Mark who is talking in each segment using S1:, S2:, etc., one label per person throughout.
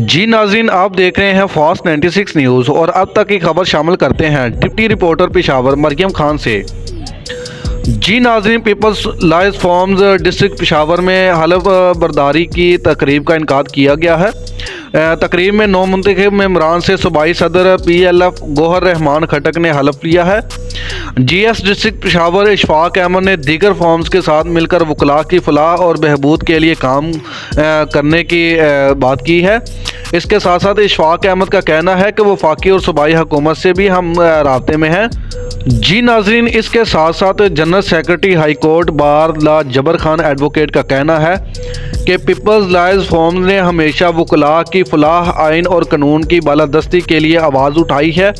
S1: जी नाज़रीन, आप देख रहे हैं फास्ट 96 न्यूज़ और अब तक की खबर शामिल करते हैं डिप्टी रिपोर्टर पेशावर मरियम खान से। जी नाज़रीन, पीपल्स लाइज फॉर्म्स डिस्ट्रिक्ट पेशावर में हलफ बर्दारी की तकरीब का इनकाद किया गया है। तकरीब में नौ मुंतखब मेंबरान से सूबाई सदर PLF गौहर रहमान खटक ने हलफ लिया है। GS डिस्ट्रिक्ट पेशावर इशफाक अहमद ने दीगर फॉर्म्स के साथ मिलकर वकला की फलाह और बहबूद के लिए काम करने की बात की है। इसके साथ साथ इशफाक अहमद का कहना है कि वफाकी और सूबाई हुकूमत से भी हम राब्ते में हैं। जी नाज़रीन, इसके साथ साथ general secretary high court bar ला जबर खान एडवोकेट का कहना है कि पीपल्स लाइज फॉर्म ने हमेशा वकला की फलाह, आइन और कानून की बालादस्ती के लिए आवाज़ उठाई है।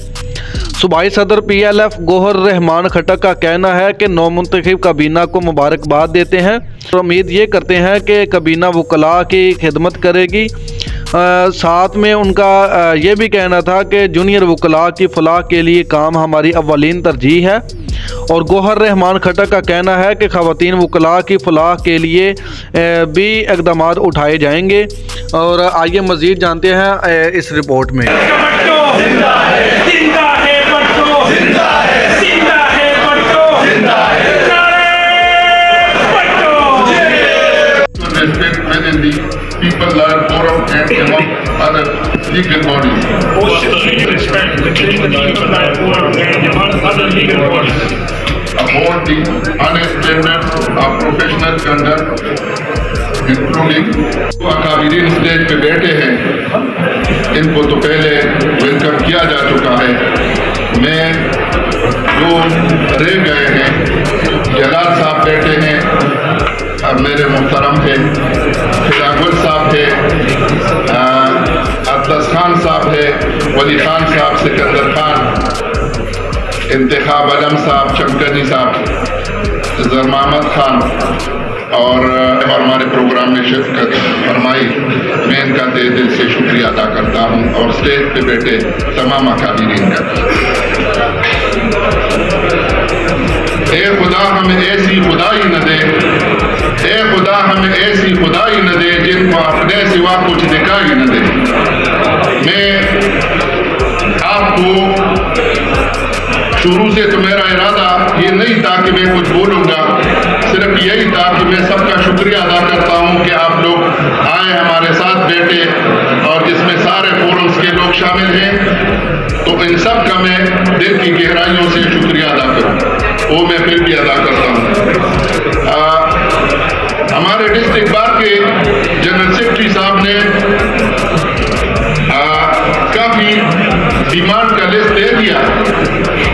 S1: सूबाई सदर PLF गौहर रहमान खटक का कहना है कि नौ मुंतखब काबीना को मुबारकबाद देते हैं और उम्मीद ये करते हैं कि काबीना वकला की खिदमत करेगी। साथ में उनका ये भी कहना था कि जूनियर वकला की फलाह के लिए काम हमारी अव्वलीन तरजीह है। और गौहर रहमान खटक का कहना है कि ख़वातीन वकला की फलाह के लिए भी इक़दाम उठाए जाएंगे। और आइए मज़ीद जानते हैं इस रिपोर्ट में।
S2: People learn forum and among other legal bodies. Uphold the honest standards of professional conduct, including अकाबिरीन स्टेज पे बैठे हैं, इनको तो पहले वेलकम किया जा चुका है। मैं जो रह गए हैं, जलाल साहब बैठे हैं, अब मेरे मुहतरम थे, फिरागुल साहब थे, अब्दस खान साहब है, वली खान साहब, सिकंदर खान, इंतखाब अलम साहब, चमकनी साहब, जर मोहम्मद खान और हमारे प्रोग्राम में शिरकत फरमाई। मैं इनका तहे दिल से शुक्रिया अदा करता हूँ और स्टेज पे बैठे तमाम अकाबिरीन का। ए खुदा हमें ऐसी खुदाई न दे, ए खुदा हमें ऐसी खुदाई न दे जिनको अपने सिवा कुछ दिखाई न दे। मैं आपको शुरू से तो मेरा इरादा ये नहीं था कि मैं कुछ बोलूँगा, सिर्फ यही था कि मैं सबका शुक्रिया अदा करता हूँ कि आप लोग आए, हमारे साथ बैठे, और जिसमें सारे फोरम्स के लोग शामिल हैं, तो इन सब का मैं दिल की गहराइयों से शुक्रिया अदा करूँ। वो मैं फिर भी अदा करता हूँ। हमारे डिस्ट्रिक्ट बार के जनरल सेक्रेटरी साहब ने काफ़ी डिमांड का लिस्ट दे दिया,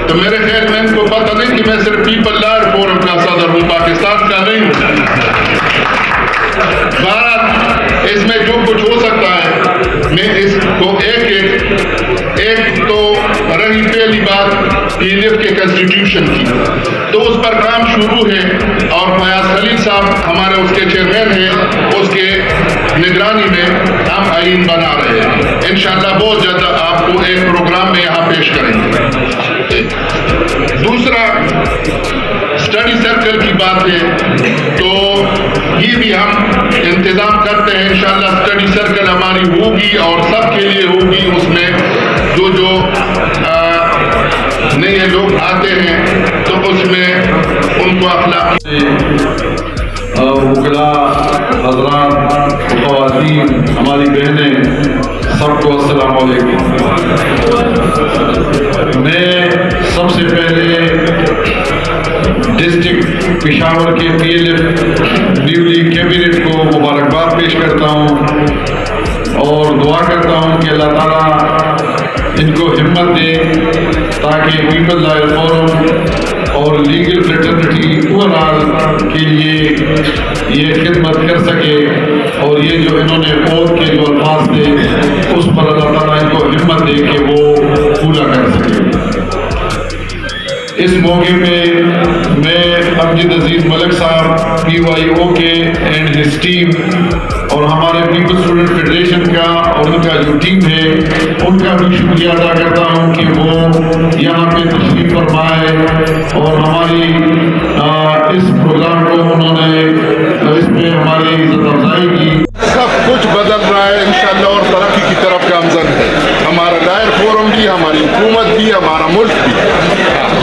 S2: तो मेरे ख्याल में इनको पता नहीं कि मैं सिर्फ पीपल लॉयर फोरम का सदर हूँ, पाकिस्तान का नहीं हूँ। बात इसमें जो कुछ हो सकता है, मैं इसको एक तो रही पहली बात PLF के कॉन्स्टिट्यूशन की, तो उस पर काम शुरू है और फयाज खलील साहब हमारे उसके चेयरमैन हैं, उसके निगरानी में हम आइन बना रहे हैं। इंशाअल्लाह बहुत ज़्यादा आपको एक प्रोग्राम में यहाँ पेश करेंगे। दूसरा स्टडी सर्कल की बात है, तो ये भी हम इंतज़ाम करते हैं। इंशाअल्लाह स्टडी सर्कल हमारी होगी और सबके लिए होगी। उसमें जो नए लोग आते हैं तो उसमें उनको अखलाकी
S3: वकला हज़रात, ख़वातीन, हमारी बहनें, सबको अस्सलाम वालेकुम। मैं सबसे पहले डिस्ट्रिक्ट पेशावर के PLF न्यूली कैबिनेट को मुबारकबाद पेश करता हूँ और दुआ करता हूँ कि अल्लाह ताला इनको हिम्मत दे ताकि पीपल लॉयर फोरम और लीगल फ्रेटर्निटी ओवरऑल के लिए ये खिदमत कर सके, और ये जो इन्होंने कोर्ट के जो अल्फाज थे उस पर अल्लाह ताला इनको हिम्मत दे कि वो पूरा कर सके। इस मौके पे मैं अब्दुल अजीज मलिक साहब PYO के एंड हिज टीम और हमारे पीपल स्टूडेंट फेडरेशन का और उनका जो टीम है उनका भी शुक्रिया अदा करता हूँ कि वो यहाँ पे तशरीफ फरमाए और हमारी इस प्रोग्राम को उन्होंने इस पे हमारी इज्जत अफजाई की।
S2: सब कुछ बदल रहा है इंशाअल्लाह और तरक्की की हमारा दायर फोरम भी, हमारी हुकूमत भी, हमारा मुल्क भी,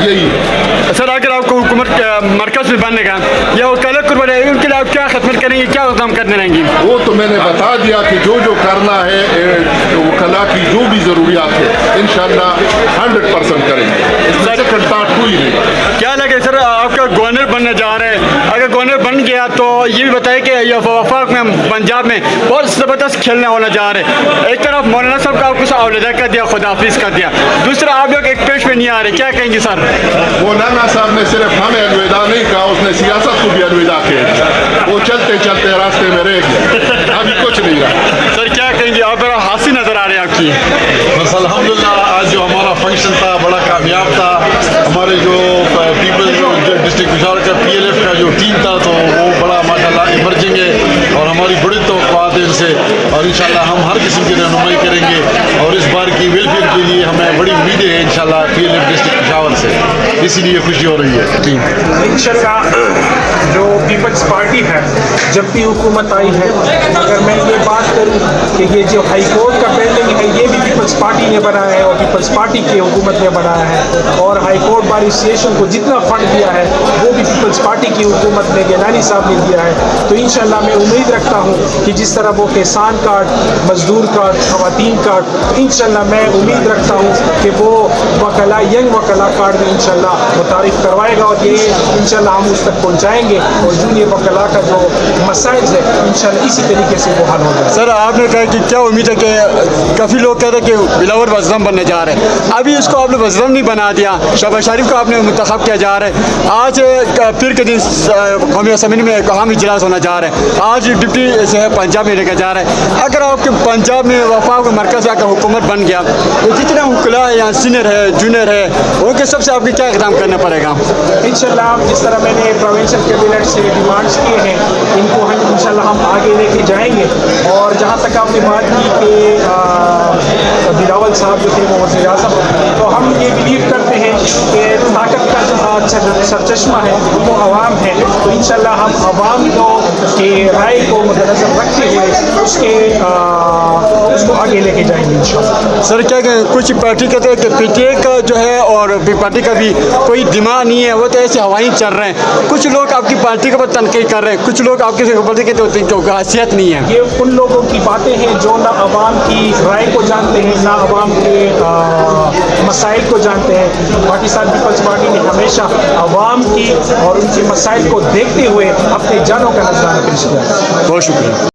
S2: यही
S4: सर अगर आपको हुकूमत मरकज में बनने का या वकालत को बने, उनके लिए आप क्या खिदमत करेंगे, क्या काम करने रहेंगे?
S2: वो तो मैंने बता दिया कि जो जो करना है वकला की जो भी ज़रूरियात है इंशाअल्लाह 100% करेंगे, इसमें से कंटाट हुई नहीं।
S4: क्या लगे सर आपका गवर्नर बनने जा रहे हैं, अगर गवर्नर बन गया तो ये भी बताए कि ये वफाक में पंजाब में बहुत ज़बरदस्त खेलने होने जा रहे हैं। एक तरफ मौलाना साहब का आपको अलविदा कर दिया, खुदाफिज कर दिया, दूसरा आप लोग एक पेश में नहीं आ रहे, क्या कहेंगे सर?
S2: मौलाना साहब ने सिर्फ हमें अलविदा नहीं कहा, उसने सियासत को भी अलविदा किया, वो चलते चलते रास्ते में रह गया, अभी कुछ नहीं रहा।
S4: सर क्या कहेंगे, आप बड़ा हासी नज़र आ रहे हैं आपकी।
S3: बस अल्हम्दुलिल्लाह आज जो हमारा फंक्शन था बड़ा कामयाब था। हमारे जो पीपल जो डिस्ट्रिक्ट पिशावर का PLF का जो टीम था तो वो बड़ा माशाल्लाह इमर्जिंग है और हमारी बड़ी तवक्कुआत है इनसे, और इंशाल्लाह हम हर किस्म की रहनुमाई करेंगे और इस बार की वेलफेयर के लिए हमें बड़ी उम्मीदें हैं इंशाल्लाह PLF डिस्ट्रिक्ट पिशावर से, इसीलिए खुशी हो रही है।
S5: इंशाल्लाह जो पीपल्स पार्टी है जब भी हुकूमत आई है, अगर मैं ये बात करूँ कि ये जो हाई कोर्ट का बिल्डिंग है ये भी पीपल्स पार्टी ने बनाया है और पीपल्स पार्टी की हुकूमत ने बनाया है, और हाई कोर्ट बार एसोसिएशन को जितना फंड दिया है वो भी पीपल्स पार्टी की हुकूमत ने, गिलानी साहब ने दिया है। तो इंशाल्लाह मैं उम्मीद रखता हूँ कि जिस तरह वो किसान कार्ड, मजदूर कार्ड, खवातीन कार्ड, इंशाल्लाह मैं उम्मीद रखता हूँ कि वो वकला, यंग वकला कार्ड में इंशाल्लाह मुतारिफ करवाएगा और ये इंशाल्लाह हम उस तक पहुँचाएँगे और जूनियर वकला का जो मसाइल है इंशाल्लाह इसी तरीके से वो हल हो जाए।
S4: सर आपने कहा कि क्या उम्मीद है कि काफ़ी लोग कहते हैं कि बिलावल वज़ीर बनने जा रहे हैं, अभी इसको आपने वज़ीर नहीं बना दिया, शहबाज शरीफ को आपने मुंतखब किया जा रहा है, आज फिर के दिन कौमी असम्बली में अहम इजलास होना जा रहा है, आज डिप्टी से पंजाब में लेकर जा रहा है। अगर आपके पंजाब में वफाक मरकज़ का हुकूमत बन गया तो जितने वकला है यहाँ सीनियर है जूनियर है उनके सबसे आपको क्या इक़दाम करना पड़ेगा?
S5: इंशाल्लाह जिस तरह मैंने प्रोविंशियल कैबिनेट से डिमांड्स किए हैं इनको हम इंशाल्लाह हम आगे लेके जाएंगे। और जहाँ तक आपने बात की कि बिलावल साहब जो थे वो वज़ीर आज़म, तो हम ये बिलीव करते हैं कि ताकत का जो सरचश्मा है वो आवाम है, तो इंशाल्लाह हम आवाम को के राय को मद्देनज़र रखते हुए उसको आगे लेके जाएंगे इंशाल्लाह।
S4: सर क्या कुछ पार्टी कहते हैं कि PTA का जो है और पार्टी का भी कोई दिमाग नहीं है, वो तो ऐसे हवाई चल रहे हैं, कुछ लोग आपकी पार्टी के ऊपर तनकीद कर रहे हैं, कुछ लोग आपकी पार्टी के तो हैसियत नहीं है।
S5: ये उन लोगों की बातें हैं जो ना आवाम की राय को जानते हैं ना आवाम के मसाइल को जानते हैं। पाकिस्तान पीपल्स पार्टी ने हमेशा आवाम की और उनके मसाइल को देखते हुए अपने जानों का नजराना पेश किया।
S4: बहुत शुक्रिया।